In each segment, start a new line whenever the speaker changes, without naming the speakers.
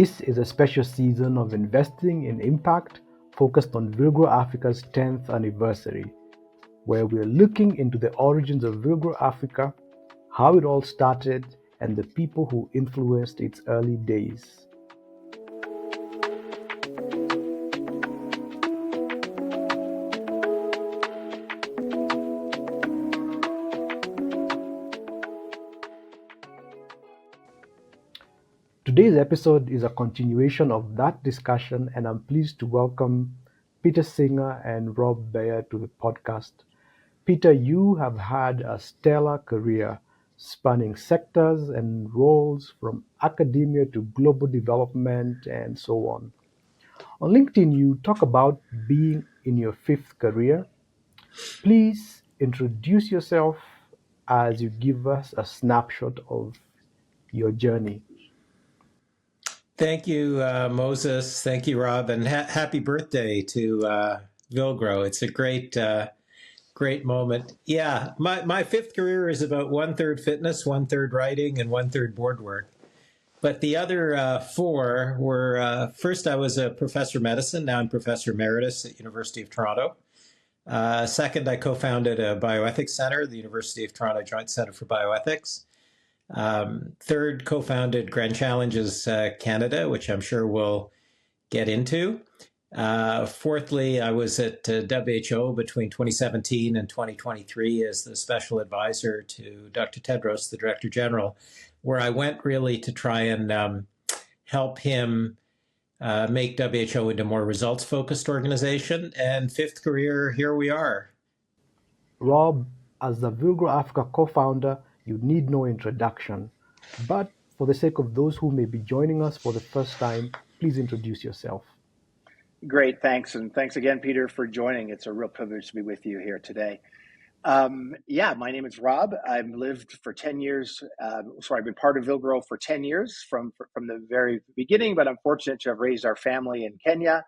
This is a special season of investing in impact focused on Villgro Africa's 10th anniversary, where we're looking into the origins of Villgro Africa, how it all started, and the people who influenced its early days. Today's episode is a continuation of that discussion, and I'm pleased to welcome Peter Singer and Rob Beyer to the podcast. Peter, you have had a stellar career spanning sectors and roles from academia to global development and so on. On LinkedIn, you talk about being in your fifth career. Please introduce yourself as you give us a snapshot of your journey.
Thank you, Moses. Thank you, Rob, and happy birthday to Villgro. It's a great moment. Yeah, my fifth career is about 1/3 fitness, 1/3 writing, and 1/3 board work. But the other four were first, I was a professor of medicine. Now I'm professor emeritus at University of Toronto. Second, I co-founded a bioethics center, the University of Toronto Joint Center for Bioethics. Third, co-founded Grand Challenges Canada, which I'm sure we'll get into. Fourthly, I was at WHO between 2017 and 2023 as the special advisor to Dr. Tedros, the Director General, where I went really to try and help him make WHO into a more results-focused organization. And fifth career, here we are.
Rob, as the Villgro Africa co-founder, you need no introduction. But for the sake of those who may be joining us for the first time, please introduce yourself.
Great, thanks. And thanks again, Peter, for joining. It's a real privilege to be with you here today. My name is Rob. I've lived for 10 years. I've been part of Villgro for 10 years from the very beginning, but I'm fortunate to have raised our family in Kenya.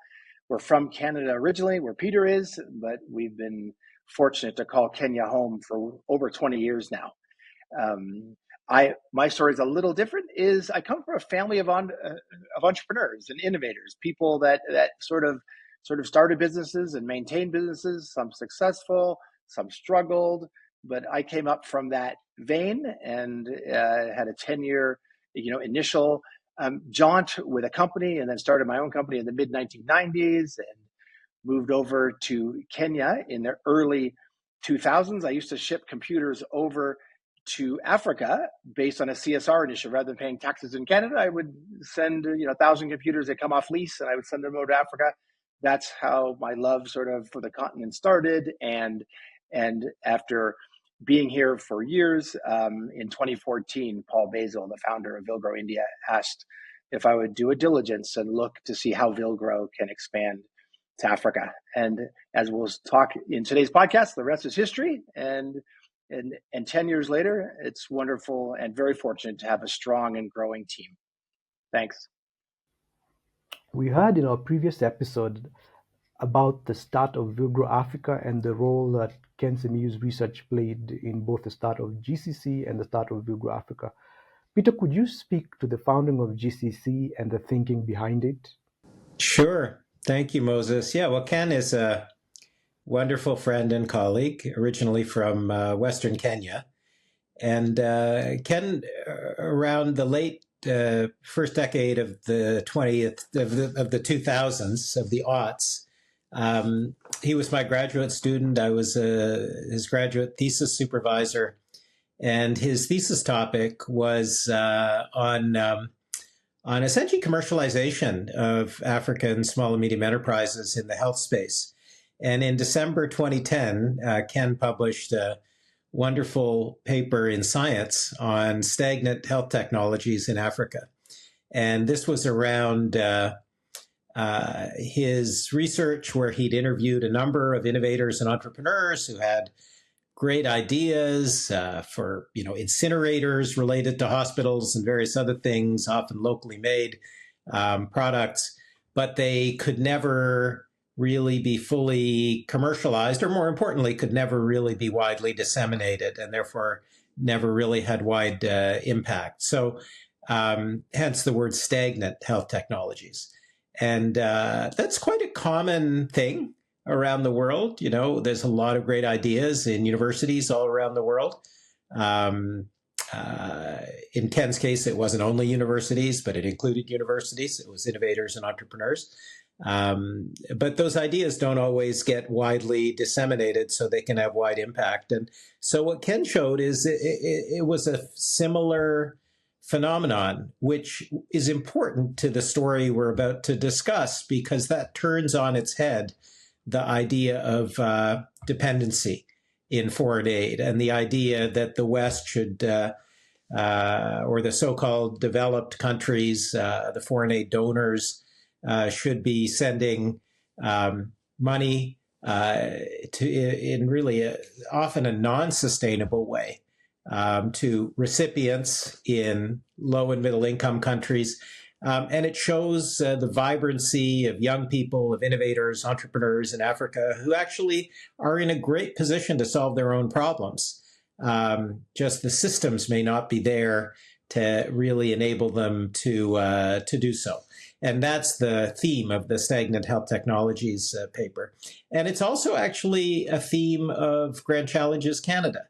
We're from Canada originally, where Peter is, but we've been fortunate to call Kenya home for over 20 years now. My story is a little different. I come from a family of entrepreneurs and innovators, people that sort of started businesses and maintained businesses. Some successful, some struggled, but I came up from that vein and had a 10-year, initial jaunt with a company, and then started my own company in the mid 1990s and moved over to Kenya in the early 2000s. I used to ship computers over to Africa based on a CSR initiative. Rather than paying taxes in Canada, I would send 1,000 computers that come off lease, and I would send them over to Africa. That's how my love sort of for the continent started. And after being here for years, in 2014, Paul Basil, the founder of Villgro India, asked if I would do a diligence and look to see how Villgro can expand to Africa. And as we'll talk in today's podcast, the rest is history. And 10 years later, it's wonderful and very fortunate to have a strong and growing team. Thanks.
We heard in our previous episode about the start of Villgro Africa and the role that Ken Semiu's research played in both the start of GCC and the start of Villgro Africa. Peter, could you speak to the founding of GCC and the thinking behind it?
Sure. Thank you, Moses. Yeah, well, Ken is a wonderful friend and colleague, originally from Western Kenya. And Ken, around the late first decade of the 2000s, of the aughts, he was my graduate student. I was his graduate thesis supervisor. And his thesis topic was on essentially commercialization of African small and medium enterprises in the health space. And in December 2010, Ken published a wonderful paper in Science on stagnant health technologies in Africa. And this was around his research, where he'd interviewed a number of innovators and entrepreneurs who had great ideas for incinerators related to hospitals and various other things, often locally made products, but they could never really be fully commercialized, or more importantly, could never really be widely disseminated, and therefore never really had wide impact. So hence the word stagnant health technologies. And that's quite a common thing around the world. There's a lot of great ideas in universities all around the world. In Ken's case, it wasn't only universities, but it included universities. It was innovators and entrepreneurs. But those ideas don't always get widely disseminated so they can have wide impact. And so what Ken showed is it was a similar phenomenon, which is important to the story we're about to discuss, because that turns on its head the idea of dependency in foreign aid and the idea that the West should, or the so-called developed countries, the foreign aid donors, should be sending money in really often a non-sustainable way to recipients in low and middle income countries. And it shows the vibrancy of young people, of innovators, entrepreneurs in Africa who actually are in a great position to solve their own problems. Just the systems may not be there to really enable them to do so. And that's the theme of the Stagnant Health Technologies paper. And it's also actually a theme of Grand Challenges Canada,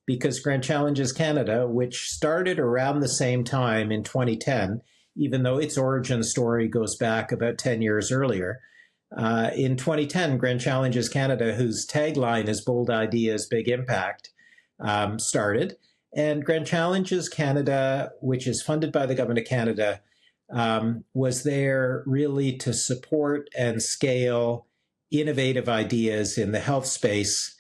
because Grand Challenges Canada, which started around the same time in 2010, even though its origin story goes back about 10 years earlier, in 2010, Grand Challenges Canada, whose tagline is Bold Ideas, Big Impact, started. And Grand Challenges Canada, which is funded by the Government of Canada, was there really to support and scale innovative ideas in the health space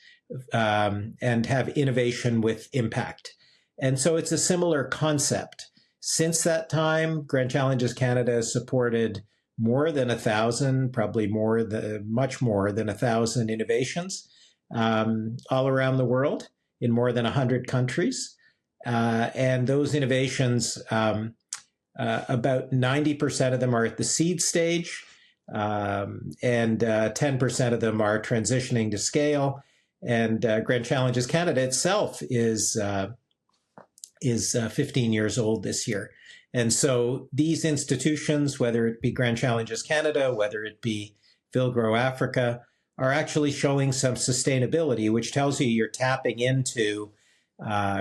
and have innovation with impact. And so it's a similar concept. Since that time, Grand Challenges Canada has supported more than 1,000, probably much more than 1,000 innovations all around the world in more than 100 countries. And those innovations, about 90% of them are at the seed stage, and 10% of them are transitioning to scale. And Grand Challenges Canada itself is 15 years old this year. And so these institutions, whether it be Grand Challenges Canada, whether it be Villgro Africa, are actually showing some sustainability, which tells you you're tapping into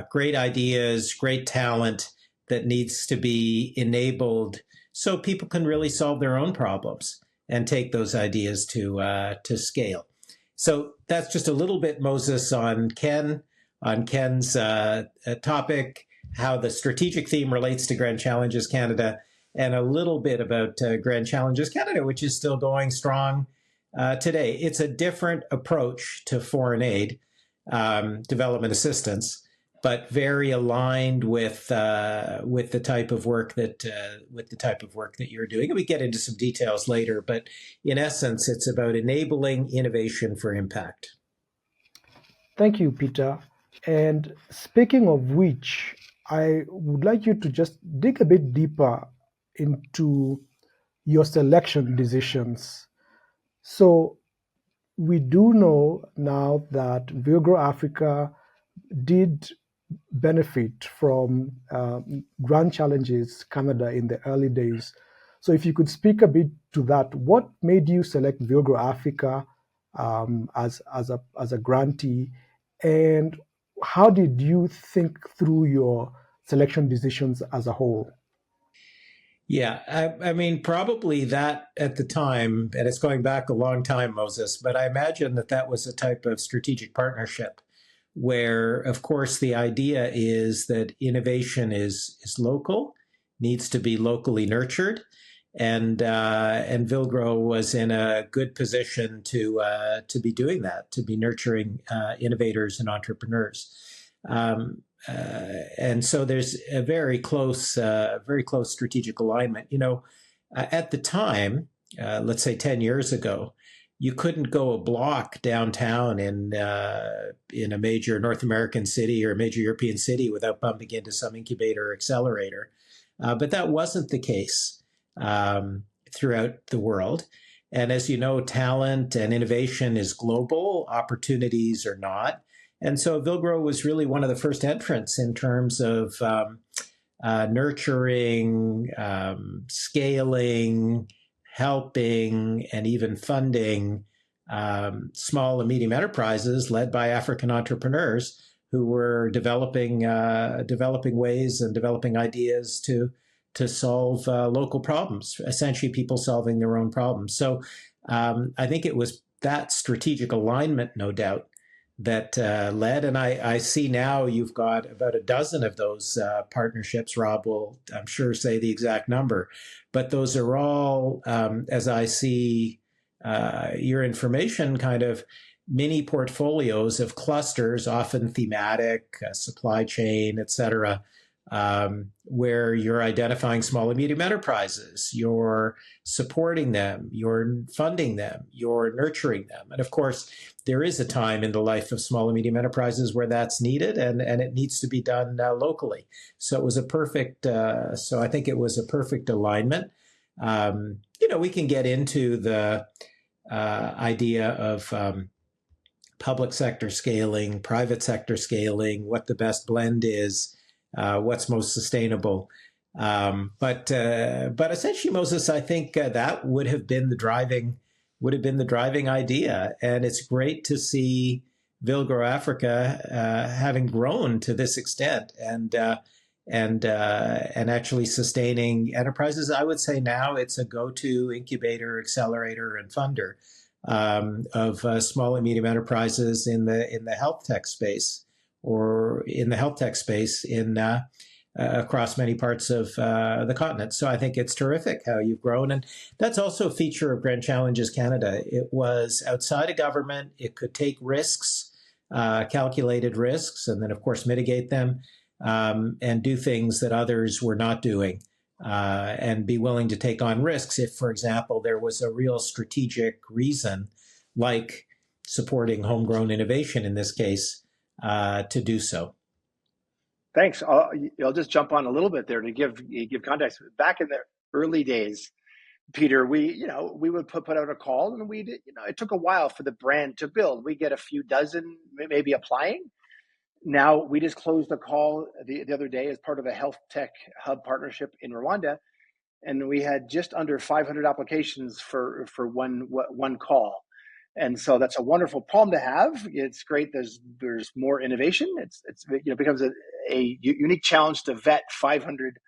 great ideas, great talent that needs to be enabled so people can really solve their own problems and take those ideas to scale. So that's just a little bit, Moses, on Ken's topic, how the strategic theme relates to Grand Challenges Canada, and a little bit about Grand Challenges Canada, which is still going strong today. It's a different approach to foreign aid, development assistance, but very aligned with the type of work that you're doing. And we get into some details later, but in essence, it's about enabling innovation for impact.
Thank you, Peter. And speaking of which, I would like you to just dig a bit deeper into your selection decisions. So we do know now that Villgro Africa did benefit from Grand Challenges Canada in the early days. So if you could speak a bit to that, what made you select Villgro Africa as a grantee, and how did you think through your selection decisions as a whole?
Yeah, I mean, probably that at the time, and it's going back a long time, Moses, but I imagine that was a type of strategic partnership where, of course, the idea is that innovation is local, needs to be locally nurtured, and Villgro was in a good position to be doing that, to be nurturing innovators and entrepreneurs. And so there's a very close strategic alignment. At the time, let's say 10 years ago, you couldn't go a block downtown in a major North American city or a major European city without bumping into some incubator or accelerator. But that wasn't the case throughout the world. And as you know, talent and innovation is global, opportunities are not. And so Villgro was really one of the first entrants in terms of nurturing, scaling, helping, and even funding small and medium enterprises led by African entrepreneurs who were developing ways and developing ideas to solve local problems, essentially people solving their own problems. So I think it was that strategic alignment, no doubt, that led. And I see now you've got about a dozen of those partnerships. Rob will, I'm sure, say the exact number. But those are all, as I see your information, kind of mini portfolios of clusters, often thematic, supply chain, et cetera, where you're identifying small and medium enterprises, you're supporting them, you're funding them, you're nurturing them. And of course, there is a time in the life of small and medium enterprises where that's needed, and it needs to be done locally. So it was a perfect, so I think it was a perfect alignment. We can get into the idea of public sector scaling, private sector scaling, what the best blend is, what's most sustainable. But essentially, Moses, I think that would have been the driving idea, and it's great to see Villgro Africa having grown to this extent and actually sustaining enterprises. I would say now it's a go-to incubator, accelerator, and funder of small and medium enterprises in the health tech space, or in the health tech space across many parts of the continent. So I think it's terrific how you've grown. And that's also a feature of Grand Challenges Canada. It was outside of government. It could take risks, calculated risks, and then, of course, mitigate them and do things that others were not doing, and be willing to take on risks if, for example, there was a real strategic reason, like supporting homegrown innovation in this case, to do so.
Thanks. I'll just jump on a little bit there to give context. Back in the early days, Peter, we would put out a call, and it took a while for the brand to build. We get a few dozen maybe applying. Now we just closed a call the other day as part of a health tech hub partnership in Rwanda, and we had just under 500 applications for one call. And so that's a wonderful problem to have. It's great. There's more innovation. It's becomes a unique challenge to vet 500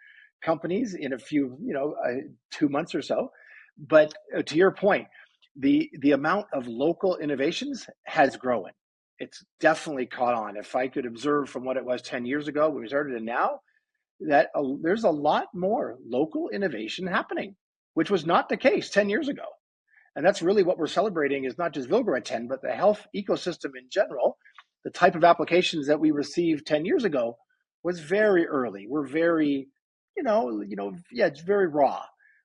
companies in a few 2 months or so. But to your point, the amount of local innovations has grown. It's definitely caught on. If I could observe from what it was 10 years ago when we started, and now that there's a lot more local innovation happening, which was not the case 10 years ago. And that's really what we're celebrating, is not just Villgro at 10, but the health ecosystem in general. The type of applications that we received 10 years ago was very early. We're very, it's very raw.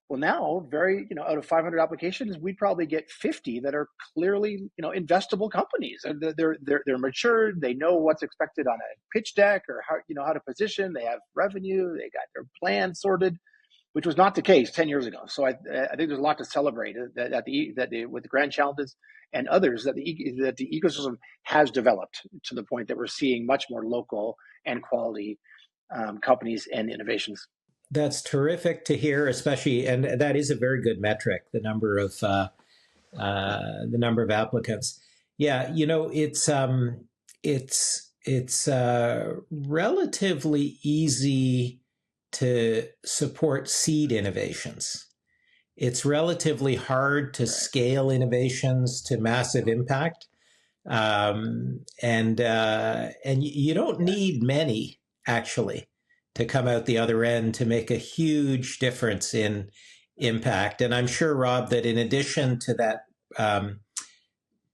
Well, now, out of 500 applications, we'd probably get 50 that are clearly, investable companies. They're matured. They know what's expected on a pitch deck, or how to position. They have revenue. They got their plan sorted, which was not the case 10 years ago. So I think there's a lot to celebrate with the Grand Challenges and others that the ecosystem has developed to the point that we're seeing much more local and quality companies and innovations.
That's terrific to hear, especially, and that is a very good metric, the number of applicants. Yeah, it's relatively easy to support seed innovations. It's relatively hard to scale innovations to massive impact, and you don't need many actually to come out the other end to make a huge difference in impact. And I'm sure, Rob, that in addition to that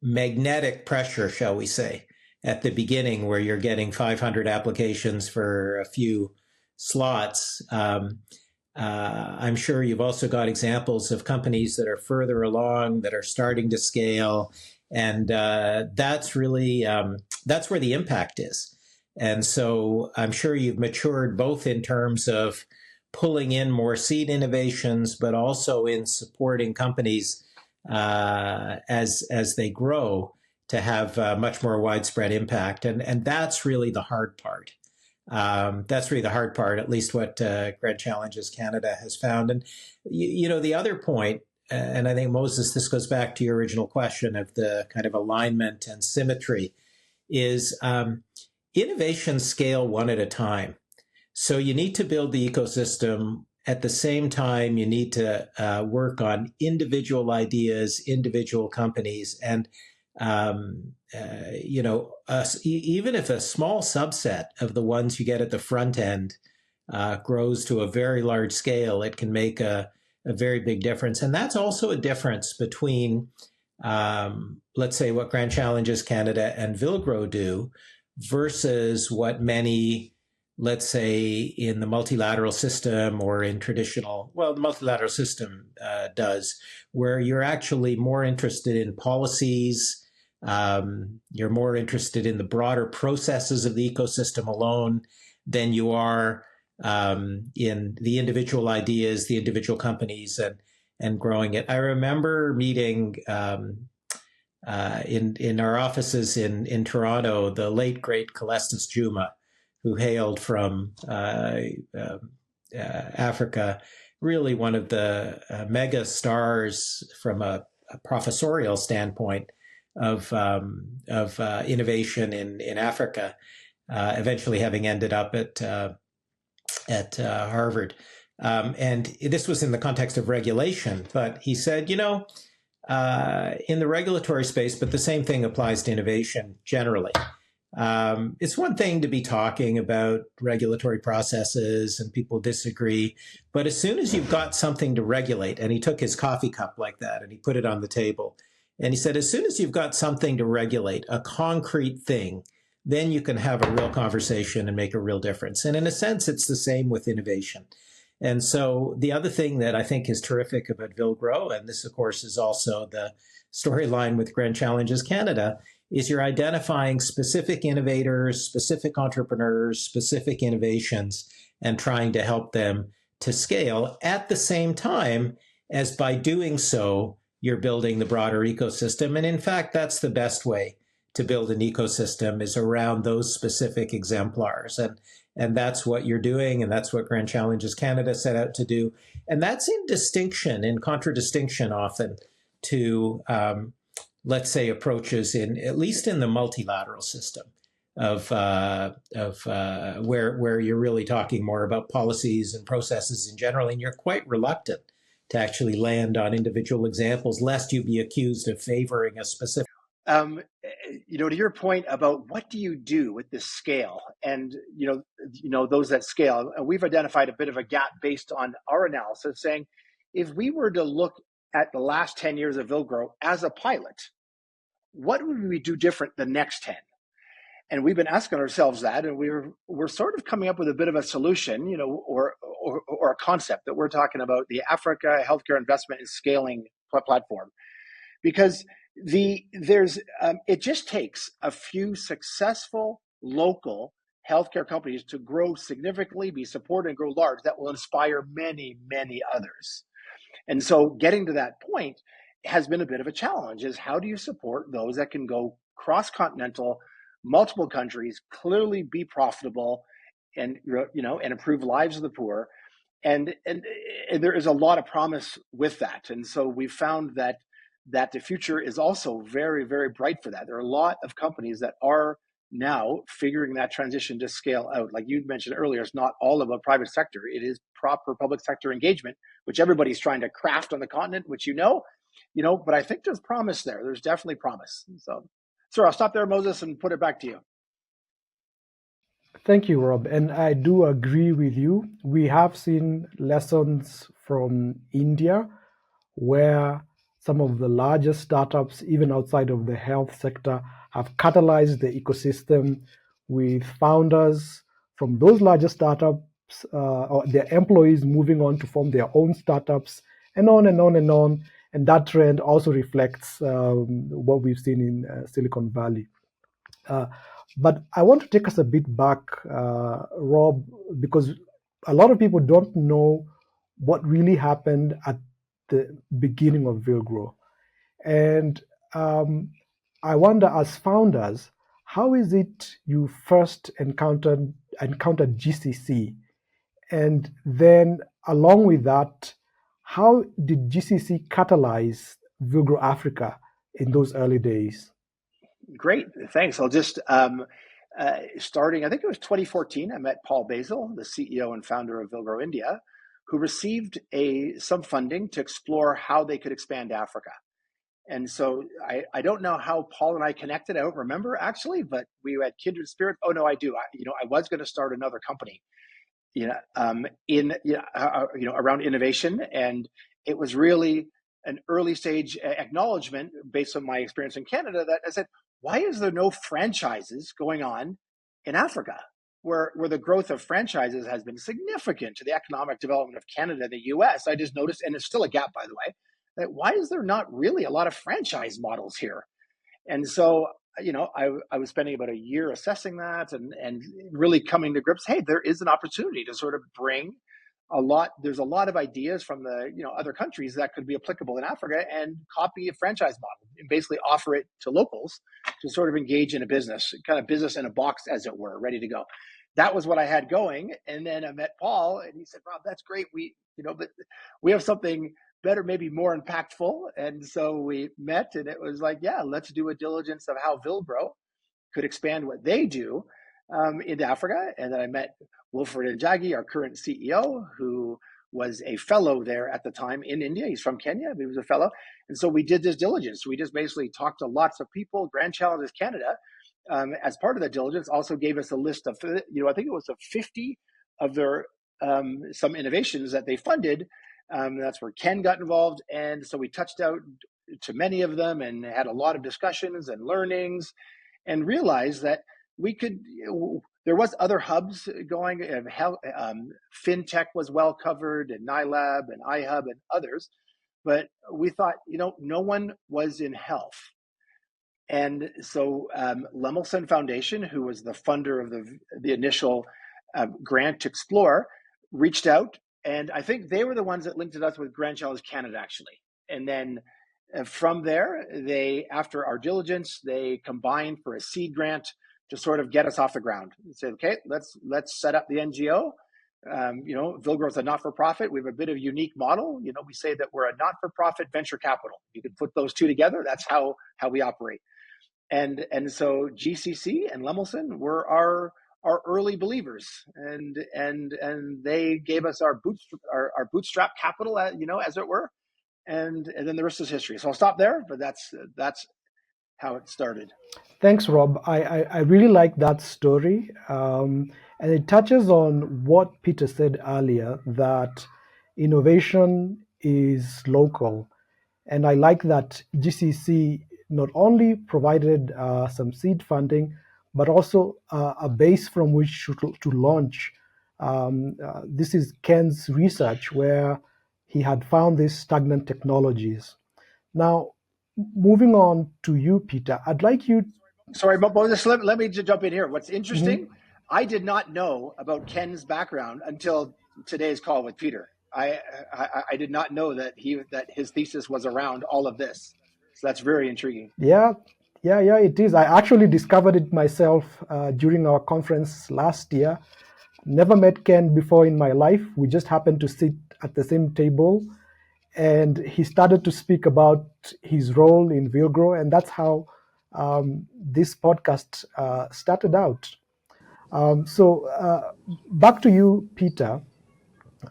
magnetic pressure, shall we say, at the beginning where you're getting 500 applications for a few slots, I'm sure you've also got examples of companies that are further along, that are starting to scale. And that's really, that's where the impact is. And so I'm sure you've matured both in terms of pulling in more seed innovations, but also in supporting companies as they grow to have much more widespread impact. And that's really the hard part. That's really the hard part, at least what Grand Challenges Canada has found. And, the other point, and I think, Moses, this goes back to your original question of the kind of alignment and symmetry, is innovation scale one at a time. So you need to build the ecosystem. At the same time, you need to work on individual ideas, individual companies, and even if a small subset of the ones you get at the front end grows to a very large scale, it can make a very big difference. And that's also a difference between, let's say, what Grand Challenges Canada and Villgro do versus what many, let's say, in the multilateral system or in traditional, well, the multilateral system does, where you're actually more interested in policies. You're more interested in the broader processes of the ecosystem alone than you are in the individual ideas, the individual companies, and growing it. I remember meeting in our offices in Toronto the late great Calestis Juma, who hailed from Africa, really one of the mega stars from a professorial standpoint of innovation in Africa, eventually having ended up at Harvard. And this was in the context of regulation, but he said, in the regulatory space, but the same thing applies to innovation generally. It's one thing to be talking about regulatory processes and people disagree, but as soon as you've got something to regulate, and he took his coffee cup like that and he put it on the table, and he said, as soon as you've got something to regulate, a concrete thing, then you can have a real conversation and make a real difference. And in a sense, it's the same with innovation. And so the other thing that I think is terrific about Villgro, and this, of course, is also the storyline with Grand Challenges Canada, is you're identifying specific innovators, specific entrepreneurs, specific innovations, and trying to help them to scale at the same time as, by doing so, you're building the broader ecosystem. And in fact, that's the best way to build an ecosystem, is around those specific exemplars. And that's what you're doing, and that's what Grand Challenges Canada set out to do. And that's in contradistinction often to, let's say, approaches at least in the multilateral system of where you're really talking more about policies and processes in general, and you're quite reluctant to actually land on individual examples, lest you be accused of favoring a specific.
To your point about what do you do with this scale, and those that scale, and we've identified a bit of a gap based on our analysis, saying if we were to look at the last 10 years of Villgro as a pilot, what would we do different the next 10? And we've been asking ourselves that, and we're sort of coming up with a bit of a solution, or a concept that we're talking about, the Africa Healthcare Investment and Scaling platform, because it just takes a few successful local healthcare companies to grow significantly, be supported, and grow large, that will inspire many, many others. And so getting to that point has been a bit of a challenge, is how do you support those that can go cross-continental, multiple countries, clearly be profitable, and improve lives of the poor. And there is a lot of promise with that. And so we found that the future is also very, very bright for that. There are a lot of companies that are now figuring that transition to scale out. Like you mentioned earlier, it's not all about private sector. It is proper public sector engagement, which everybody's trying to craft on the continent, which but I think there's promise there. There's definitely promise. So, sir, I'll stop there, Moses, and put it back to you.
Thank you, Rob. And I do agree with you. We have seen lessons from India, where some of the largest startups, even outside of the health sector, have catalyzed the ecosystem with founders from those larger startups or their employees moving on to form their own startups, and on and on and on. And that trend also reflects what we've seen in Silicon Valley. But I want to take us a bit back, Rob, because a lot of people don't know what really happened at the beginning of Villgro. And I wonder, as founders, how is it you first encountered encountered GCC, and then along with that, how did GCC catalyze Villgro Africa in those early days?
Great, thanks. I'll just starting. I think it was 2014. I met Paul Basil, the CEO and founder of Villgro India, who received some funding to explore how they could expand Africa. And so I don't know how Paul and I connected. I don't remember actually, but we had kindred spirits. Oh no, I do. I was going to start another company, around innovation, and it was really an early stage acknowledgement based on my experience in Canada that I said, why is there no franchises going on in Africa, where the growth of franchises has been significant to the economic development of Canada and the US? I just noticed, and it's still a gap, by the way, that why is there not really a lot of franchise models here? And so, I was spending about a year assessing that and really coming to grips. Hey, there is an opportunity to sort of bring there's a lot of ideas from the other countries that could be applicable in Africa, and copy a franchise model and basically offer it to locals to sort of engage in a business, kind of business in a box, as it were, ready to go. That was what I had going. And then I met Paul, and he said, Rob, that's great. But we have something better, maybe more impactful. And so we met, and it was like, yeah, let's do a diligence of how Villgro could expand what they do into Africa. And then I met Wilfred Njagi, our current CEO, who was a fellow there at the time in India. He's from Kenya, but he was a fellow. And so we did this diligence. We just basically talked to lots of people. Grand Challenges Canada, as part of that diligence, also gave us a list of, I think it was 50 of their some innovations that they funded. That's where Ken got involved. And so we touched out to many of them and had a lot of discussions and learnings, and realized that there was other hubs going. FinTech was well covered, and NILAB and iHub and others. But we thought, no one was in health. And so Lemelson Foundation, who was the funder of the initial grant to explore, reached out. And I think they were the ones that linked us with Grand Challenge Canada, actually. And then from there, after our diligence, they combined for a seed grant to sort of get us off the ground. They said, okay, let's set up the NGO. Villgro is a not-for-profit. We have a bit of a unique model. We say that we're a not-for-profit venture capital. You can put those two together. That's how we operate. And so GCC and Lemelson were our early believers, and they gave us our bootstrap capital, as it were, and then the rest is history. So I'll stop there, but that's how it started.
Thanks, Rob. I really like that story, and it touches on what Peter said earlier, that innovation is local, and I like that GCC not only provided some seed funding, but also a base from which to launch. This is Ken's research, where he had found these stagnant technologies. Now, moving on to you, Peter, I'd like you.
Sorry, Moses, let me just jump in here. What's interesting, I did not know about Ken's background until today's call with Peter. I did not know that his thesis was around all of this. So that's very intriguing.
Yeah, it is. I actually discovered it myself during our conference last year. Never met Ken before in my life. We just happened to sit at the same table, and he started to speak about his role in Villgro, and that's how this podcast started out. So back to you, Peter.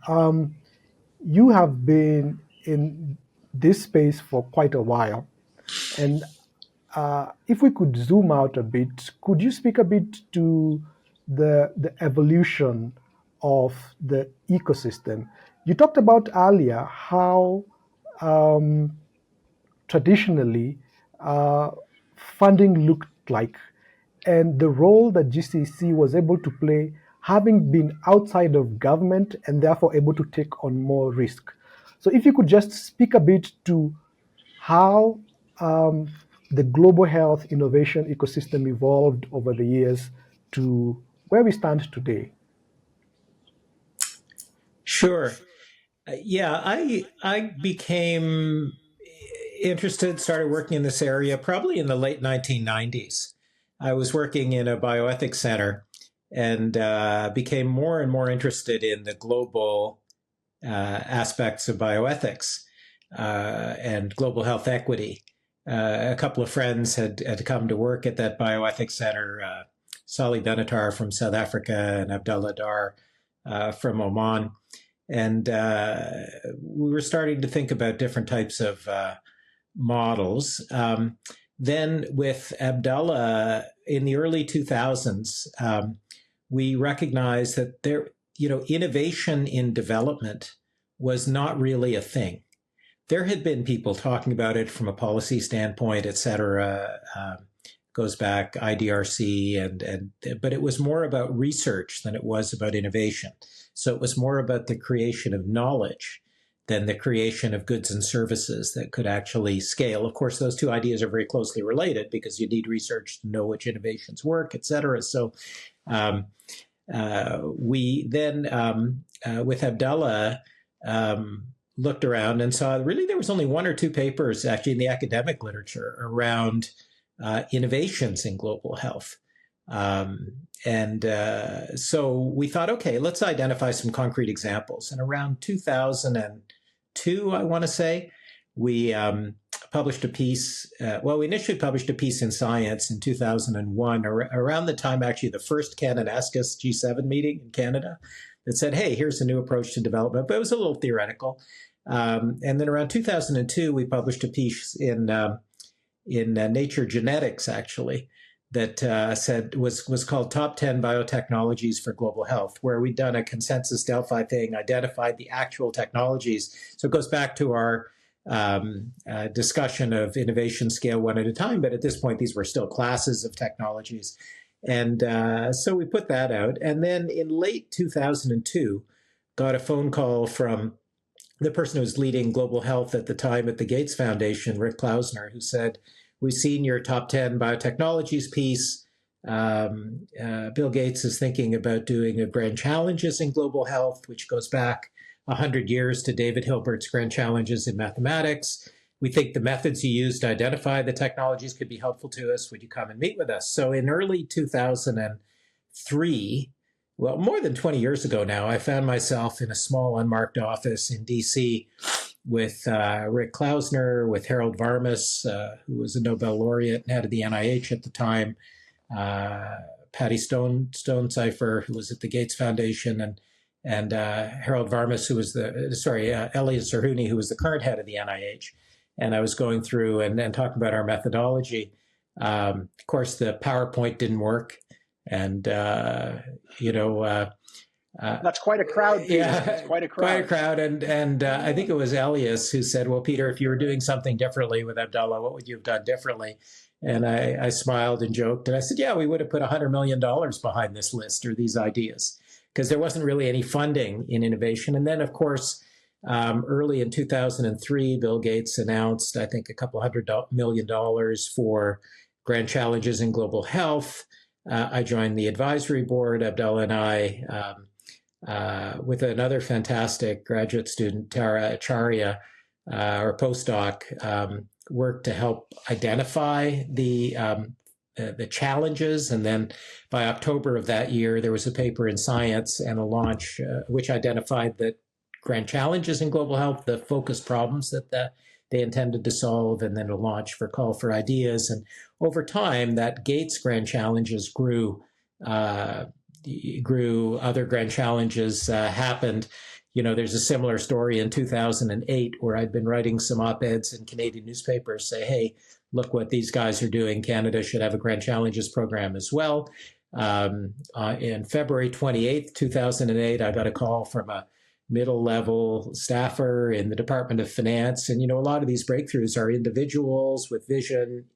You have been in this space for quite a while, and if we could zoom out a bit, could you speak a bit to the evolution of the ecosystem? You talked about earlier how traditionally funding looked like, and the role that GCC was able to play, having been outside of government and therefore able to take on more risk. So if you could just speak a bit to how the global health innovation ecosystem evolved over the years to where we stand today.
Sure. Yeah, I became interested, started working in this area probably in the late 1990s. I was working in a bioethics center, and became more and more interested in the global aspects of bioethics and global health equity. A couple of friends had come to work at that bioethics center, Sali Benatar from South Africa and Abdullah Dar from Oman. And we were starting to think about different types of models. Then with Abdullah in the early 2000s, we recognized that innovation in development was not really a thing. There had been people talking about it from a policy standpoint, et cetera. Goes back IDRC, but it was more about research than it was about innovation. So it was more about the creation of knowledge than the creation of goods and services that could actually scale. Of course, those two ideas are very closely related because you need research to know which innovations work, et cetera. So we then, with Abdullah, looked around and saw really there was only one or two papers actually in the academic literature around innovations in global health. So we thought, okay, let's identify some concrete examples. And around 2002, I want to say, we published a piece. We initially published a piece in Science in 2001, around the time actually the first Kananaskis G7 meeting in Canada, that said, hey, here's a new approach to development, but it was a little theoretical. And then around 2002, we published a piece in Nature Genetics, actually, that said was called Top 10 Biotechnologies for Global Health, where we'd done a consensus Delphi thing, identified the actual technologies. So it goes back to our discussion of innovation scale one at a time, but at this point, these were still classes of technologies. And so we put that out. And then in late 2002, got a phone call from the person who was leading global health at the time at the Gates Foundation, Rick Klausner, who said, we've seen your top 10 biotechnologies piece. Bill Gates is thinking about doing a Grand Challenges in Global Health, which goes back 100 years to David Hilbert's Grand Challenges in Mathematics. We think the methods you use to identify the technologies could be helpful to us. Would you come and meet with us? So in early 2003, well, more than 20 years ago now, I found myself in a small unmarked office in DC with Rick Klausner, with Harold Varmus, who was a Nobel laureate and head of the NIH at the time, Patty Stonecipher, who was at the Gates Foundation, and Harold Varmus, who was Elliot Zerhouni, who was the current head of the NIH. And I was going through and talking about our methodology. Of course, the PowerPoint didn't work. And, that's
quite a crowd. Peter.
Yeah,
that's quite a crowd.
Quite a crowd. And I think it was Elias who said, well, Peter, if you were doing something differently with Abdullah, what would you have done differently? And I smiled and joked. And I said, yeah, we would have put $100 million behind this list or these ideas, because there wasn't really any funding in innovation. And then, of course, early in 2003, Bill Gates announced, I think, a couple $100 million for Grand Challenges in Global Health. I joined the advisory board, Abdullah and I, with another fantastic graduate student, Tara Acharya, our postdoc, worked to help identify the challenges. And then by October of that year, there was a paper in Science and a launch which identified the Grand Challenges in Global Health, the focus problems that they intended to solve, and then a launch for Call for Ideas. And over time, that Gates Grand Challenges grew. Other Grand Challenges happened. There's a similar story in 2008 where I'd been writing some op-eds in Canadian newspapers say, hey, look what these guys are doing. Canada should have a Grand Challenges program as well. In February 28th, 2008, I got a call from a middle-level staffer in the Department of Finance. And, a lot of these breakthroughs are individuals with vision,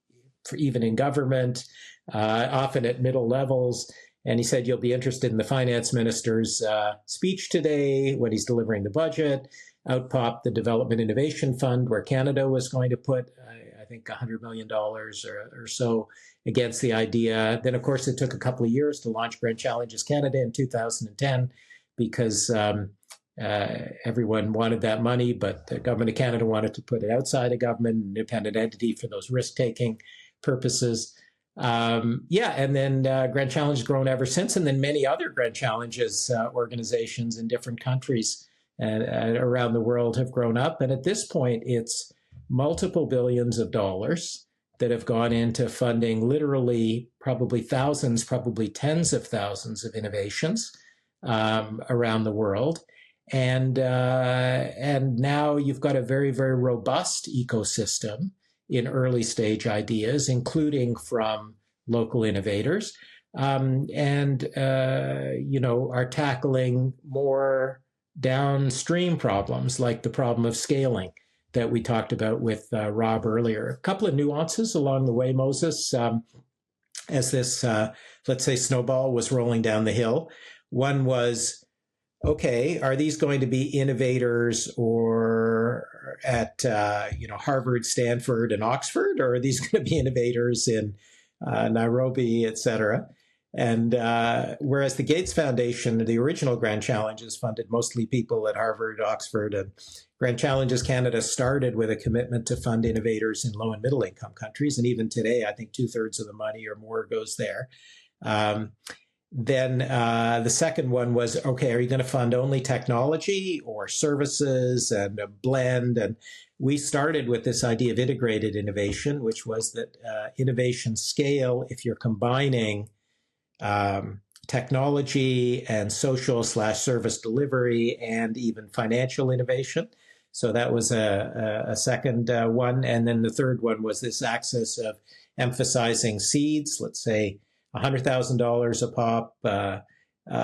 even in government, often at middle levels. And he said, you'll be interested in the finance minister's speech today when he's delivering the budget. Out popped the Development Innovation Fund, where Canada was going to put, I think, $100 million or so against the idea. Then, of course, it took a couple of years to launch Grand Challenges Canada in 2010 because everyone wanted that money, but the government of Canada wanted to put it outside of government, an independent entity for those risk-taking purposes. Yeah, and then Grand Challenge has grown ever since, and then many other Grand Challenges organizations in different countries around the world have grown up. And at this point, it's multiple billions of dollars that have gone into funding literally probably thousands, probably tens of thousands of innovations around the world. And now you've got a very, very robust ecosystem in early stage ideas, including from local innovators, are tackling more downstream problems like the problem of scaling that we talked about with Rob earlier. A couple of nuances along the way, Moses, as this, let's say, snowball was rolling down the hill. One was, okay, are these going to be innovators or at Harvard, Stanford, and Oxford, or are these going to be innovators in Nairobi, et cetera? And whereas the Gates Foundation, the original Grand Challenges, funded mostly people at Harvard, Oxford, and Grand Challenges Canada started with a commitment to fund innovators in low and middle income countries. And even today, I think 2/3 of the money or more goes there. Then the second one was, okay, are you going to fund only technology or services and a blend? And we started with this idea of integrated innovation, which was that innovation scale, if you're combining technology and social/service delivery and even financial innovation. So that was a second one. And then the third one was this axis of emphasizing seeds, let's say $100,000 a pop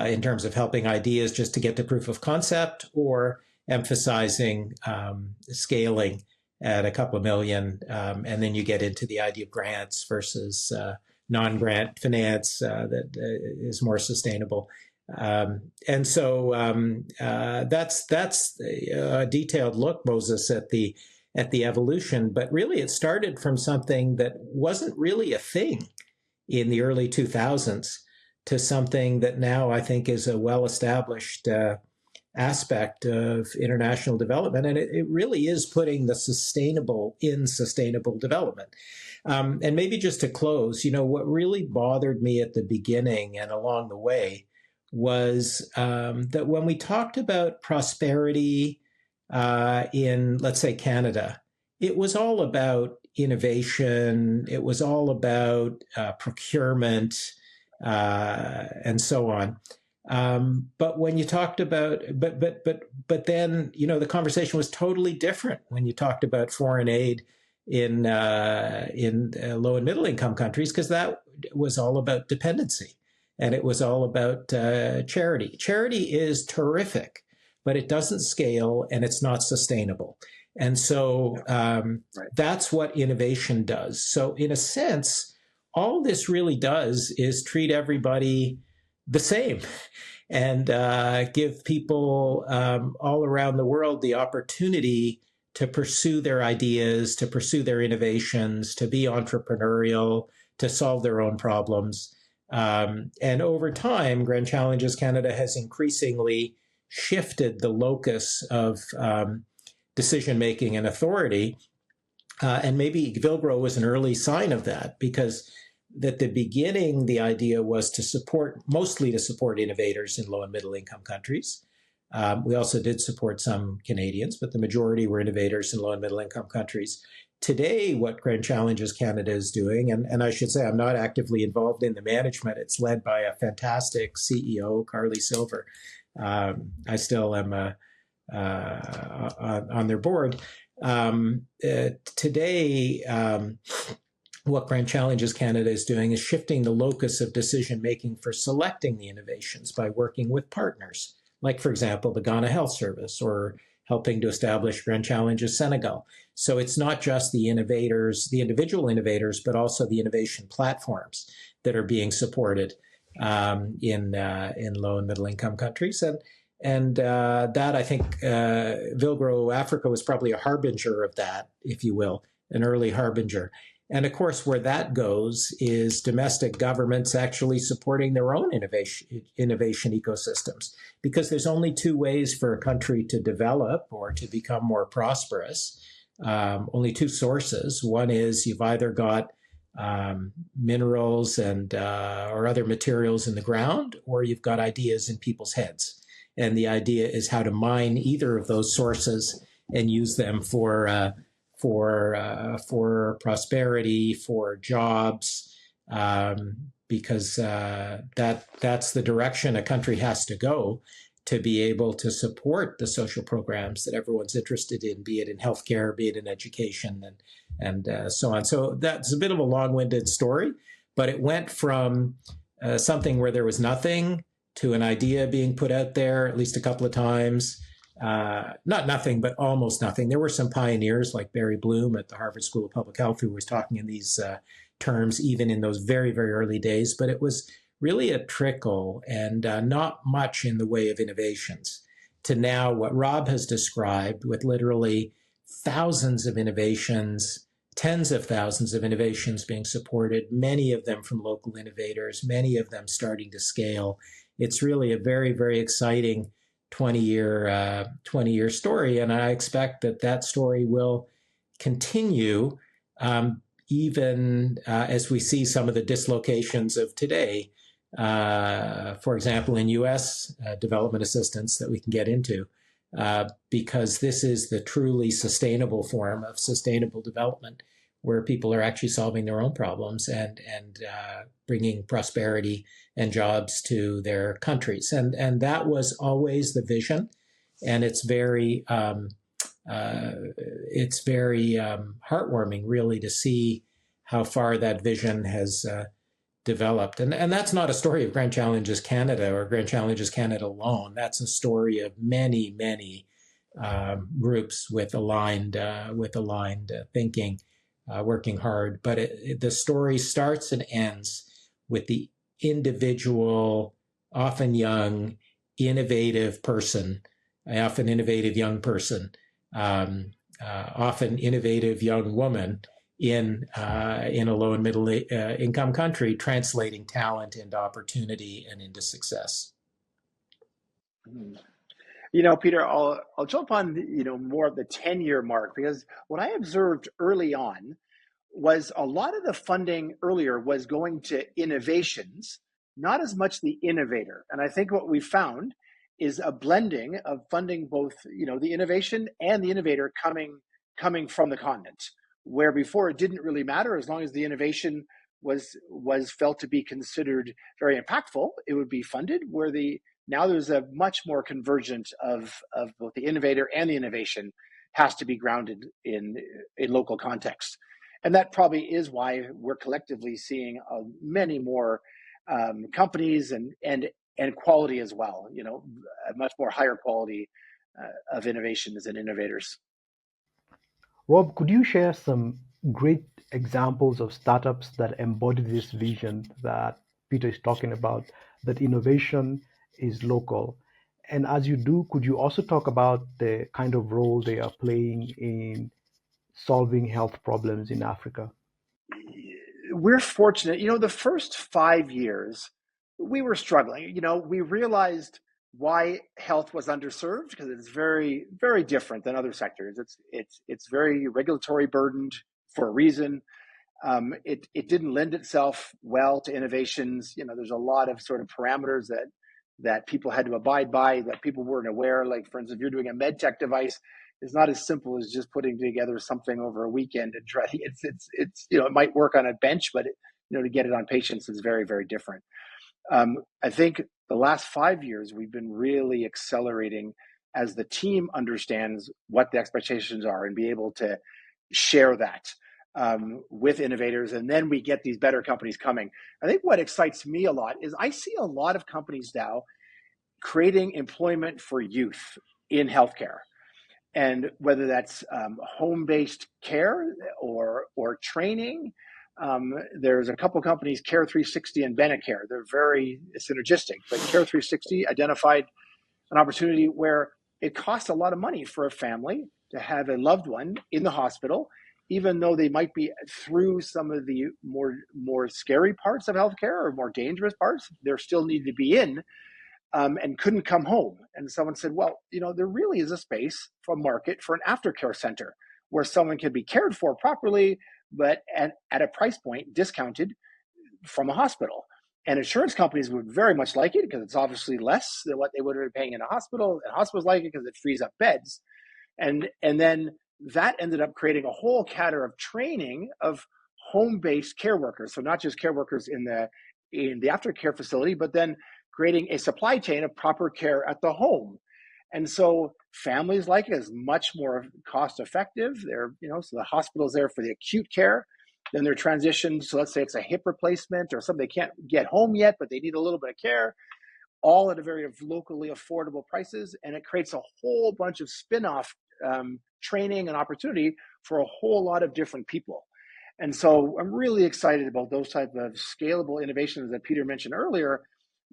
in terms of helping ideas just to get to proof of concept, or emphasizing scaling at a couple of million. And then you get into the idea of grants versus non-grant finance that is more sustainable. And so that's a detailed look, Moses, at the evolution. But really, it started from something that wasn't really a thing in the early 2000s to something that now I think is a well-established aspect of international development. And it really is putting the sustainable in sustainable development. And maybe just to close, what really bothered me at the beginning and along the way was that when we talked about prosperity in, let's say, Canada, it was all about innovation. It was all about procurement and so on. But when you talked about, but then, the conversation was totally different when you talked about foreign aid in low and middle income countries, because that was all about dependency and it was all about charity. Charity is terrific, but it doesn't scale and it's not sustainable. And so that's what innovation does. So in a sense, all this really does is treat everybody the same and give people all around the world the opportunity to pursue their ideas, to pursue their innovations, to be entrepreneurial, to solve their own problems. And over time, Grand Challenges Canada has increasingly shifted the locus of decision-making and authority. And maybe Villgro was an early sign of that, because at the beginning, the idea was mostly to support innovators in low and middle income countries. We also did support some Canadians, but the majority were innovators in low and middle income countries. Today, what Grand Challenges Canada is doing, and I should say I'm not actively involved in the management, it's led by a fantastic CEO, Carly Silver. I still am on their board. Today, what Grand Challenges Canada is doing is shifting the locus of decision-making for selecting the innovations by working with partners, like, for example, the Ghana Health Service, or helping to establish Grand Challenges Senegal. So it's not just the innovators, the individual innovators, but also the innovation platforms that are being supported in low and middle income countries. And that, I think, Villgro Africa was probably a harbinger of that, if you will, an early harbinger. And of course, where that goes is domestic governments actually supporting their own innovation ecosystems, because there's only two ways for a country to develop or to become more prosperous. Only two sources. One is you've either got minerals and or other materials in the ground, or you've got ideas in people's heads. And the idea is how to mine either of those sources and use them for prosperity, for jobs, because that's the direction a country has to go to be able to support the social programs that everyone's interested in, be it in healthcare, be it in education, and so on. So that's a bit of a long-winded story, but it went from something where there was nothing to an idea being put out there at least a couple of times. Not nothing, but almost nothing. There were some pioneers like Barry Bloom at the Harvard School of Public Health who was talking in these terms even in those very, very early days, but it was really a trickle and not much in the way of innovations to now what Rob has described with literally thousands of innovations, tens of thousands of innovations being supported, many of them from local innovators, many of them starting to scale. It's really a very, very exciting 20-year story, and I expect that story will continue even as we see some of the dislocations of today. For example, in U.S. Development assistance that we can get into, because this is the truly sustainable form of sustainable development, where people are actually solving their own problems and bringing prosperity and jobs to their countries. And that was always the vision, and it's very heartwarming, really, to see how far that vision has developed. And that's not a story of Grand Challenges Canada or Grand Challenges Canada alone. That's a story of many, many groups with aligned thinking, working hard. But the story starts and ends with the individual, often young, innovative person, often innovative young person, often innovative young woman in a low and middle income country, translating talent into opportunity and into success.
Peter, I'll jump on more of the 10-year mark, because what I observed early on was a lot of the funding earlier was going to innovations, not as much the innovator. And I think what we found is a blending of funding both the innovation and the innovator coming from the continent, where before it didn't really matter. As long as the innovation was felt to be considered very impactful, it would be funded, where now there's a much more convergence of both the innovator and the innovation has to be grounded in a local context. And that probably is why we're collectively seeing many more companies and quality as well, a much more higher quality of innovations and innovators.
Rob, could you share some great examples of startups that embody this vision that Peter is talking about, that innovation is local? And as you do, could you also talk about the kind of role they are playing in solving health problems in Africa?
We're fortunate. The first 5 years, we were struggling. We realized why health was underserved, because it's very, very different than other sectors. It's very regulatory burdened for a reason. It didn't lend itself well to innovations. There's a lot of sort of parameters that people had to abide by that people weren't aware. Like, for instance, if you're doing a med tech device, it's not as simple as just putting together something over a weekend and try. It's it might work on a bench, but to get it on patients is very, very different. I think the last 5 years we've been really accelerating as the team understands what the expectations are and be able to share that with innovators, and then we get these better companies coming. I think what excites me a lot is I see a lot of companies now creating employment for youth in healthcare. And whether that's home-based care or training, there's a couple companies, Care 360 and Benecare. They're very synergistic, but Care 360 identified an opportunity where it costs a lot of money for a family to have a loved one in the hospital, even though they might be through some of the more scary parts of healthcare or more dangerous parts. They still need to be in. And couldn't come home. And someone said, well, there really is a space for a market for an aftercare center where someone can be cared for properly, but at a price point discounted from a hospital. And insurance companies would very much like it because it's obviously less than what they would have been paying in a hospital. And hospitals like it because it frees up beds. And then that ended up creating a whole cadre of training of home-based care workers. So not just care workers in the aftercare facility, but then creating a supply chain of proper care at the home. And so families like it is much more cost effective. So the hospital's there for the acute care. Then they're transitioned. So let's say it's a hip replacement or something they can't get home yet, but they need a little bit of care, all at a very locally affordable prices. And it creates a whole bunch of spin-off training and opportunity for a whole lot of different people. And so I'm really excited about those type of scalable innovations that Peter mentioned earlier,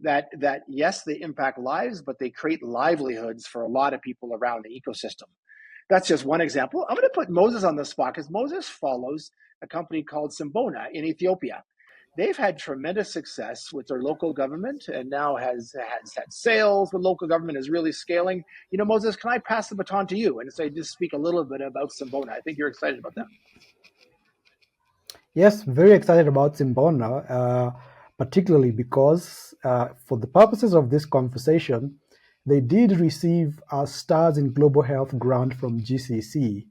that yes, they impact lives, but they create livelihoods for a lot of people around the ecosystem. That's just one example. I'm going to put Moses on the spot because Moses follows a company called Symbona in Ethiopia. They've had tremendous success with their local government and now has had sales with local government, is really scaling. Moses, can I pass the baton to you and say, just speak a little bit about Symbona? I think you're excited about that.
Yes, very excited about Symbona, particularly because for the purposes of this conversation, they did receive a Stars in Global Health grant from GCC.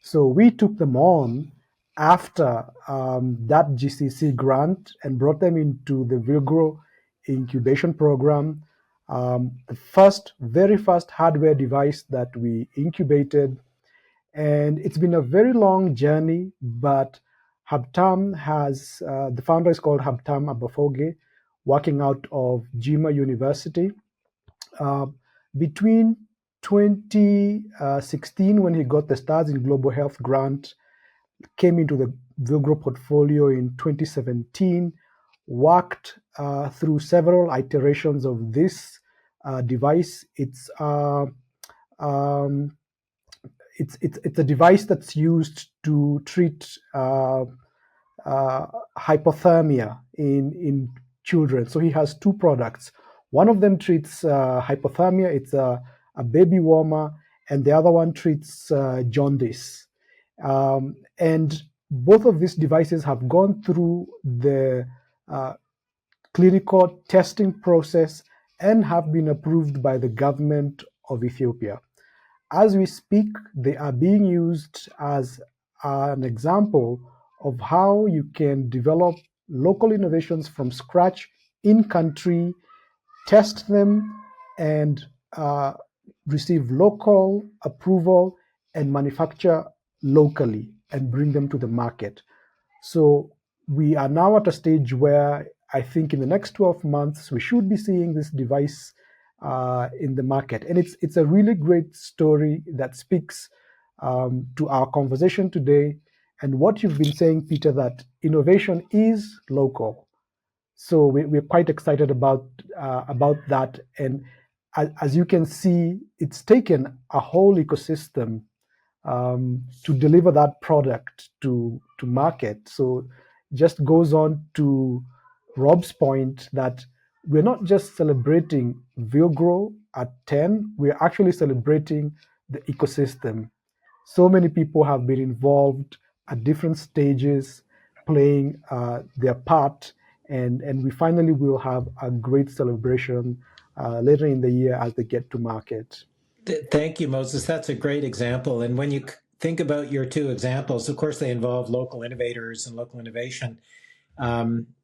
So we took them on after that GCC grant and brought them into the Villgro incubation program. The very first hardware device that we incubated. And it's been a very long journey, but the founder is called Habtam Abafoge, working out of Jima University. Between 2016, when he got the Stars in Global Health grant, came into the Villgro portfolio in 2017, worked through several iterations of this device. It's a device that's used to treat hypothermia in children. So he has two products. One of them treats hypothermia. It's a baby warmer, and the other one treats jaundice. And both of these devices have gone through the clinical testing process and have been approved by the government of Ethiopia. As we speak, they are being used as an example of how you can develop local innovations from scratch in country, test them, and receive local approval and manufacture locally and bring them to the market. So we are now at a stage where I think in the next 12 months, we should be seeing this device in the market. And it's a really great story that speaks to our conversation today and what you've been saying, Peter, that innovation is local. So we're quite excited about that. And as you can see, it's taken a whole ecosystem to deliver that product to market. So just goes on to Rob's point that we're not just celebrating Villgro at 10, we're actually celebrating the ecosystem. So many people have been involved at different stages, playing their part, and we finally will have a great celebration later in the year as they get to market.
Thank you, Moses. That's a great example. And when you think about your two examples, of course, they involve local innovators and local innovation.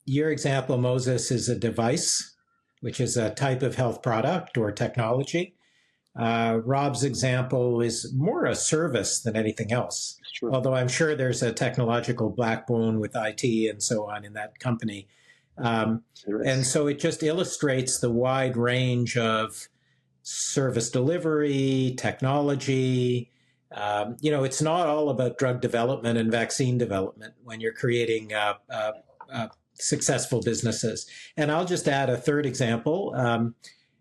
Your example, Moses, is a device, which is a type of health product or technology. Rob's example is more a service than anything else, although I'm sure there's a technological backbone with IT and so on in that company. And so it just illustrates the wide range of service delivery, technology. It's not all about drug development and vaccine development when you're creating successful businesses. And I'll just add a third example,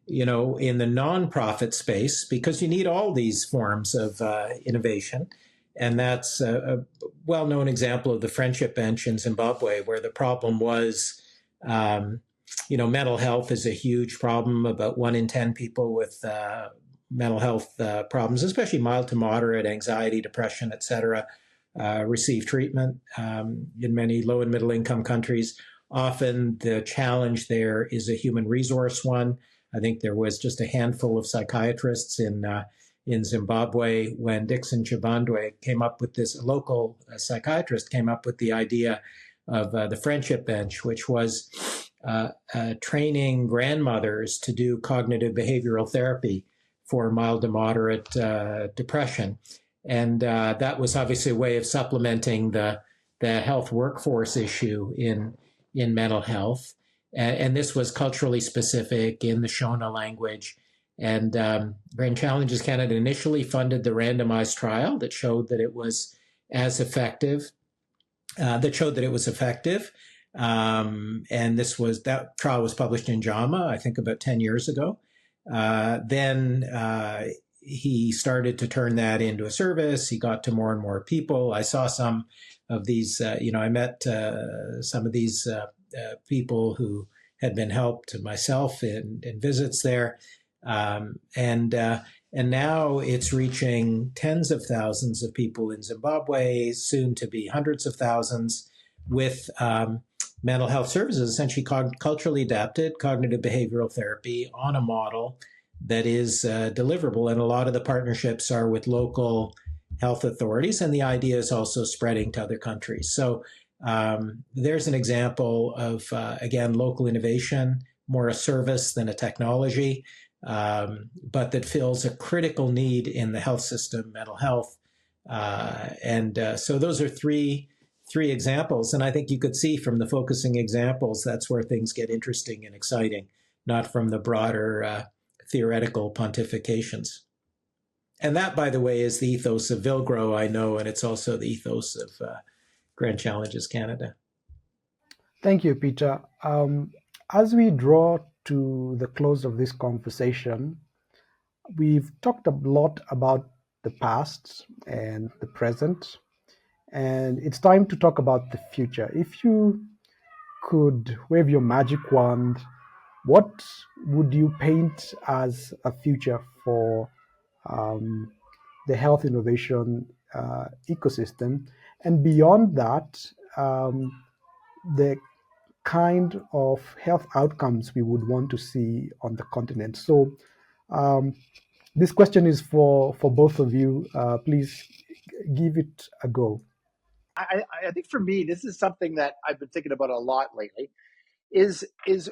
in the nonprofit space, because you need all these forms of innovation. And that's a well-known example of the Friendship Bench in Zimbabwe, where the problem was, mental health is a huge problem. About 1 in 10 people with mental health problems, especially mild to moderate anxiety, depression, etc., receive treatment in many low and middle income countries. Often the challenge there is a human resource one. I think there was just a handful of psychiatrists in Zimbabwe when Dixon Chibandwe came up with this, a local psychiatrist came up with the idea of the friendship bench, which was training grandmothers to do cognitive behavioral therapy for mild to moderate depression. And that was obviously a way of supplementing the health workforce issue in mental health. And this was culturally specific in the Shona language. And Grand Challenges Canada initially funded the randomized trial that showed that it was effective. And that trial was published in JAMA, I think about 10 years ago. Then he started to turn that into a service. He got to more and more people. I saw some of these, I met some of these people who had been helped myself in visits there. And now it's reaching tens of thousands of people in Zimbabwe, soon to be hundreds of thousands, with mental health services, essentially culturally adapted cognitive behavioral therapy on a model that is deliverable. And a lot of the partnerships are with local health authorities, and the idea is also spreading to other countries. So there's an example of, again, local innovation, more a service than a technology, but that fills a critical need in the health system, mental health. So those are three examples. And I think you could see from the focusing examples, that's where things get interesting and exciting, not from the broader theoretical pontifications. And that, by the way, is the ethos of Villgro, I know, and it's also the ethos of Grand Challenges Canada.
Thank you, Peter. As we draw to the close of this conversation, we've talked a lot about the past and the present, and it's time to talk about the future. If you could wave your magic wand, what would you paint as a future for the health innovation ecosystem? And beyond that, the kind of health outcomes we would want to see on the continent. So this question is for both of you. Please give it a go.
I think for me, this is something that I've been thinking about a lot lately, is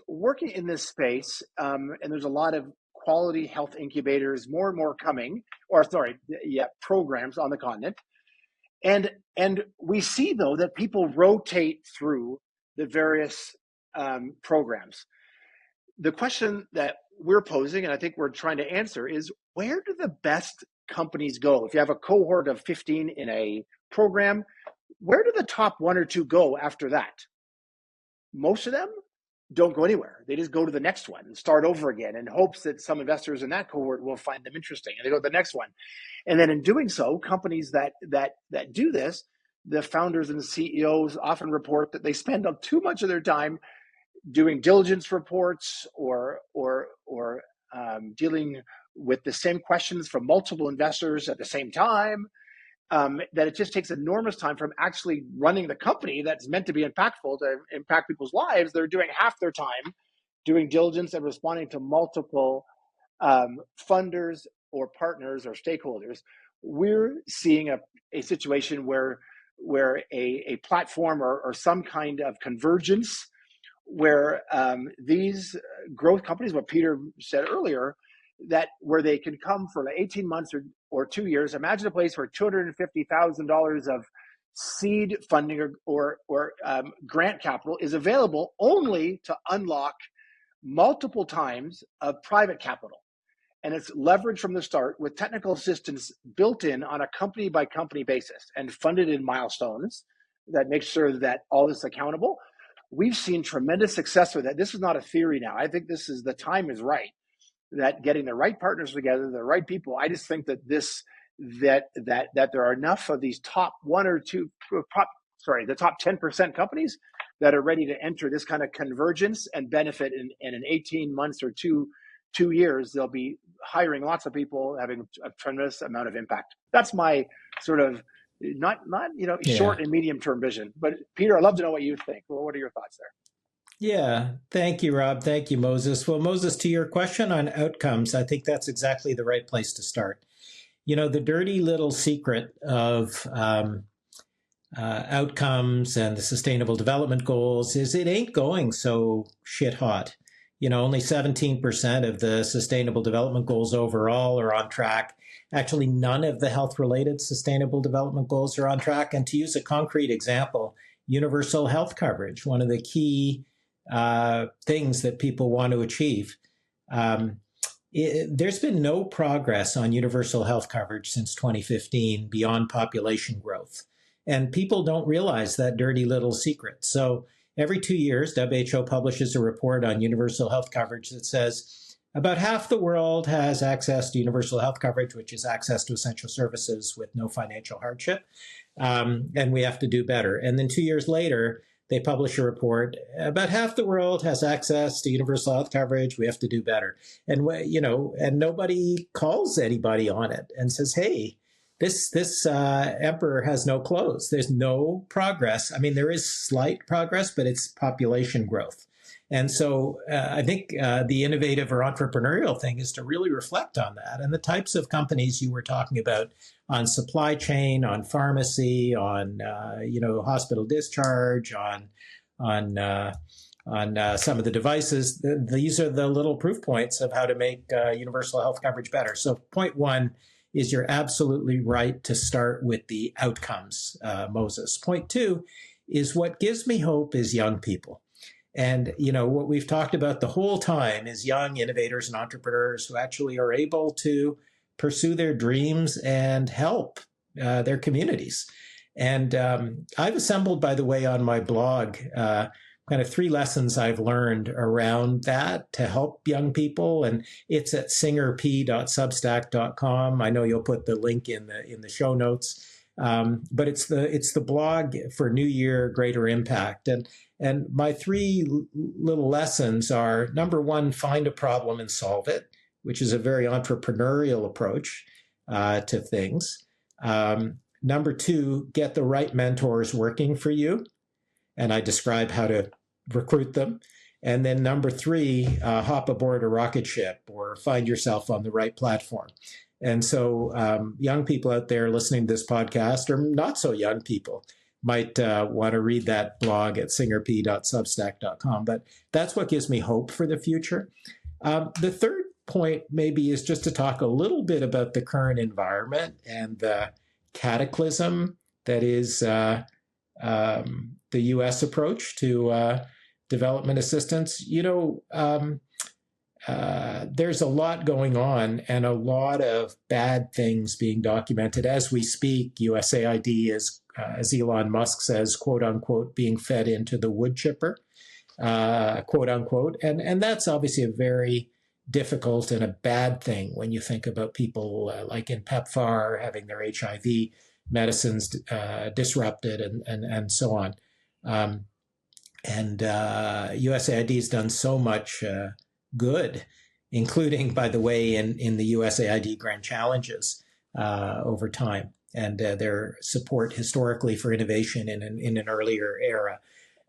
working in this space. And there's a lot of quality health incubators, more and more coming, programs on the continent. And we see, though, that people rotate through the various programs. The question that we're posing, and I think we're trying to answer, is where do the best companies go? If you have a cohort of 15 in a program, where do the top one or two go after that? Most of them don't go anywhere. They just go to the next one and start over again in hopes that some investors in that cohort will find them interesting, and they go to the next one. And then in doing so, companies that do this, the founders and the CEOs often report that they spend up too much of their time doing diligence reports or dealing with the same questions from multiple investors at the same time, that it just takes enormous time from actually running the company that's meant to be impactful to impact people's lives. They're doing half their time doing diligence and responding to multiple funders or partners or stakeholders. We're seeing a situation where a platform or some kind of convergence where these growth companies, what Peter said earlier, that where they can come for 18 months or 2 years. Imagine a place where $250,000 of seed funding or grant capital is available only to unlock multiple times of private capital. And it's leveraged from the start with technical assistance built in on a company by company basis and funded in milestones that make sure that all this is accountable. We've seen tremendous success with that. This is not a theory now. I think the time is right, that getting the right partners together, the right people. I just think that that there are enough of these top the top 10% companies that are ready to enter this kind of convergence and benefit in an 18 months or two years. There'll be hiring lots of people, having a tremendous amount of impact. That's my sort of not
Yeah.
short and medium term vision. But Peter, I'd love to know what you think. Well, what are your thoughts there?
Yeah. Thank you, Rob. Thank you, Moses. Well, Moses, to your question on outcomes, I think that's exactly the right place to start. The dirty little secret of outcomes and the sustainable development goals is it ain't going so shit hot. Only 17% of the sustainable development goals overall are on track. Actually, none of the health related sustainable development goals are on track. And to use a concrete example, universal health coverage, one of the key things that people want to achieve. There's been no progress on universal health coverage since 2015 beyond population growth. And people don't realize that dirty little secret. So every 2 years, WHO publishes a report on universal health coverage that says about half the world has access to universal health coverage, which is access to essential services with no financial hardship. And we have to do better. And then 2 years later, they publish a report about half the world has access to universal health coverage. We have to do better. And, and nobody calls anybody on it and says, hey, this emperor has no clothes. There's no progress. I mean, there is slight progress, but it's population growth. And so I think the innovative or entrepreneurial thing is to really reflect on that. And the types of companies you were talking about on supply chain, on pharmacy, on hospital discharge, on some of the devices. These are the little proof points of how to make universal health coverage better. So point one is you're absolutely right to start with the outcomes, Moses. Point two is what gives me hope is young people. And, what we've talked about the whole time is young innovators and entrepreneurs who actually are able to pursue their dreams and help their communities. And I've assembled, by the way, on my blog, kind of 3 lessons I've learned around that to help young people. And it's at singerp.substack.com. I know you'll put the link in the show notes. But it's the blog for New Year Greater Impact. And my 3 little lessons are, number 1, find a problem and solve it, which is a very entrepreneurial approach to things. Number 2, get the right mentors working for you. And I describe how to recruit them. And then number 3, hop aboard a rocket ship or find yourself on the right platform. And so young people out there listening to this podcast, or not so young people, might want to read that blog at singerp.substack.com. But that's what gives me hope for the future. The third point maybe is just to talk a little bit about the current environment and the cataclysm that is the U.S. approach to development assistance. There's a lot going on and a lot of bad things being documented as we speak. USAID is, as Elon Musk says, quote unquote, being fed into the wood chipper, quote unquote. And that's obviously a very difficult and a bad thing when you think about people like in PEPFAR having their HIV medicines disrupted and so on. USAID has done so much good, including, by the way, in the USAID Grand Challenges over time, and their support historically for innovation in an earlier era.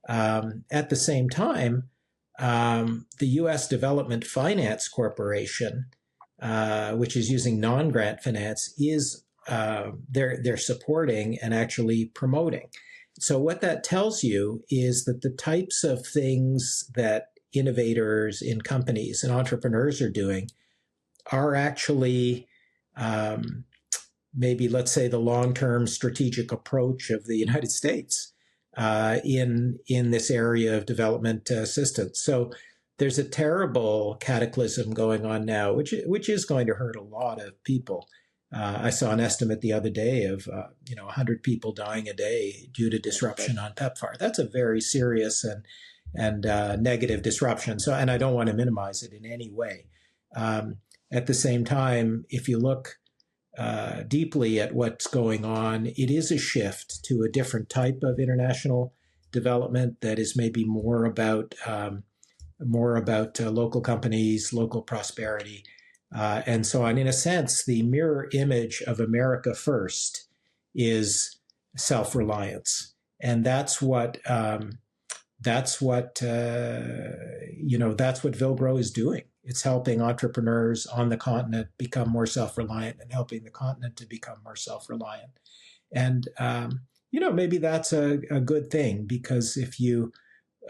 At the same time, the U.S. Development Finance Corporation, which is using non-grant finance, is they're supporting and actually promoting. So what that tells you is that the types of things that innovators in companies and entrepreneurs are doing are actually maybe, let's say, the long-term strategic approach of the United States in this area of development assistance. So there's a terrible cataclysm going on now, which is going to hurt a lot of people. I saw an estimate the other day of 100 people dying a day due to disruption on PEPFAR. That's a very serious and negative disruption. So, and I don't want to minimize it in any way. At the same time, if you look deeply at what's going on, it is a shift to a different type of international development that is maybe more about local companies, local prosperity. and so on. In a sense, the mirror image of America First is self-reliance, and that's what that's what Villgro is doing. It's helping entrepreneurs on the continent become more self-reliant and helping the continent to become more self-reliant. And maybe that's a good thing, because if you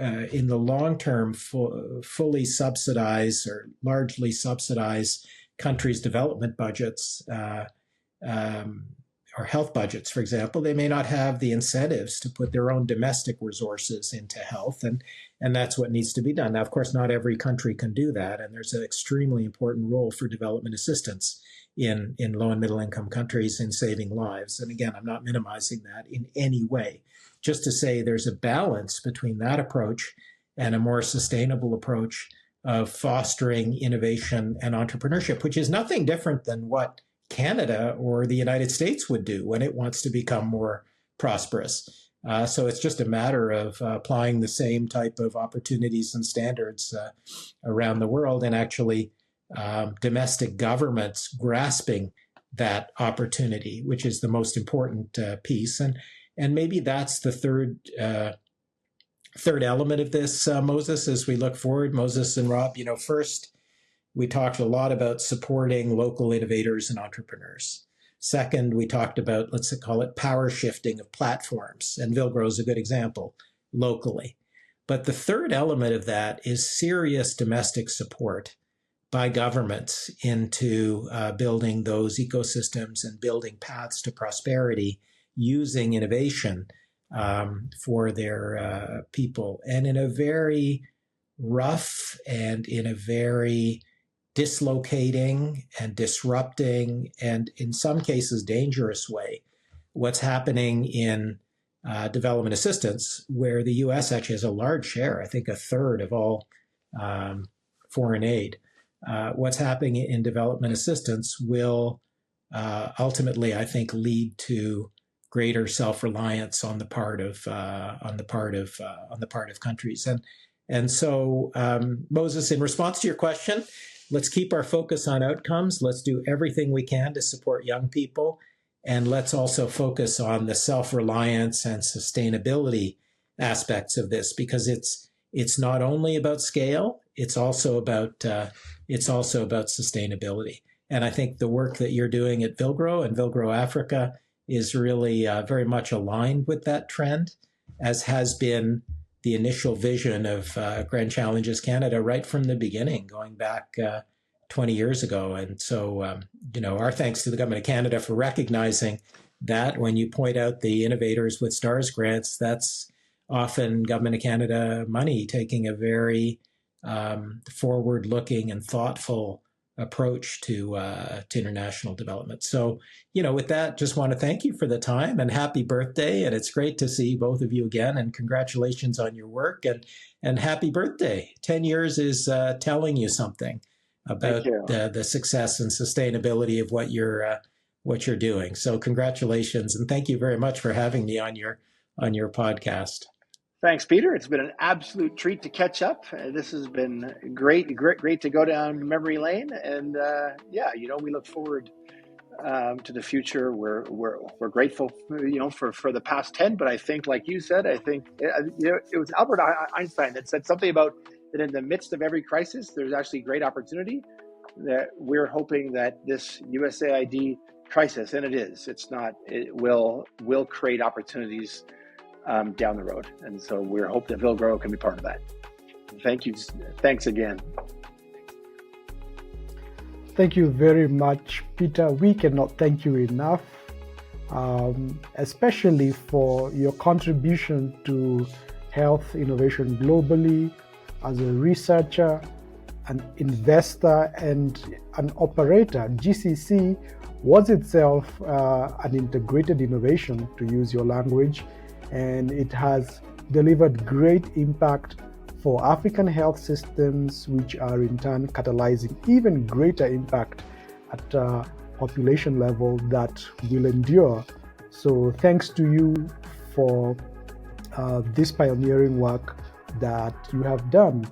in the long term fully subsidize or largely subsidize countries' development budgets, or health budgets, for example, they may not have the incentives to put their own domestic resources into health, and that's what needs to be done. Now, of course, not every country can do that, and there's an extremely important role for development assistance in low and middle income countries in saving lives. And again, I'm not minimizing that in any way. Just to say there's a balance between that approach and a more sustainable approach of fostering innovation and entrepreneurship, which is nothing different than what Canada or the United States would do when it wants to become more prosperous. So it's just a matter of applying the same type of opportunities and standards around the world, and actually domestic governments grasping that opportunity, which is the most important piece. And maybe that's the third element of this, Moses, as we look forward. Moses and Rob, first, we talked a lot about supporting local innovators and entrepreneurs. Second, we talked about, let's call it, power shifting of platforms, and Villgro is a good example locally. But the third element of that is serious domestic support by governments into building those ecosystems and building paths to prosperity using innovation for their people, and in a very rough and in a very dislocating and disrupting and in some cases dangerous way. What's happening in development assistance, where the U.S. actually has a large share, I think a third of all foreign aid. What's happening in development assistance will ultimately, I think, lead to greater self-reliance on the part of countries. And so, Moses, in response to your question, let's keep our focus on outcomes. Let's do everything we can to support young people. And let's also focus on the self-reliance and sustainability aspects of this, because it's not only about scale, it's also about sustainability. And I think the work that you're doing at Villgro and Villgro Africa is really very much aligned with that trend, as has been the initial vision of Grand Challenges Canada right from the beginning, going back 20 years ago. And so, our thanks to the Government of Canada for recognizing that. When you point out the Innovators with Stars grants, that's often Government of Canada money taking a very forward-looking and thoughtful approach to international development. So, with that, just want to thank you for the time and happy birthday. And it's great to see both of you again, and congratulations on your work and happy birthday. 10 years is telling you something about the success and sustainability of what you're doing. So congratulations, and thank you very much for having me on your podcast.
Thanks, Peter. It's been an absolute treat to catch up. This has been great to go down memory lane. And we look forward to the future. We're grateful, for the past 10. But I think, like you said, it was Albert Einstein that said something about that in the midst of every crisis, there's actually great opportunity. That we're hoping that this USAID crisis, and it will create opportunities down the road. And so we're hoping that Villgro can be part of that. Thank you. Thanks again.
Thank you very much, Peter. We cannot thank you enough, especially for your contribution to health innovation globally as a researcher, an investor, and an operator. GCC was itself an integrated innovation, to use your language, and it has delivered great impact for African health systems, which are in turn catalyzing even greater impact at population level that will endure. So thanks to you for this pioneering work that you have done.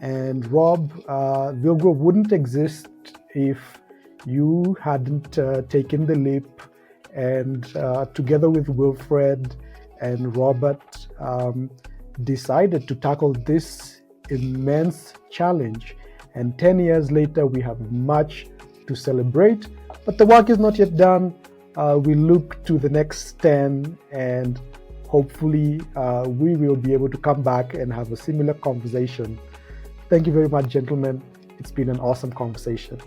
And Rob, Villgro wouldn't exist if you hadn't taken the leap and together with Wilfred and Robert decided to tackle this immense challenge. And 10 years later, we have much to celebrate, but the work is not yet done. We look to the next 10, and hopefully we will be able to come back and have a similar conversation. Thank you very much, gentlemen. It's been an awesome conversation.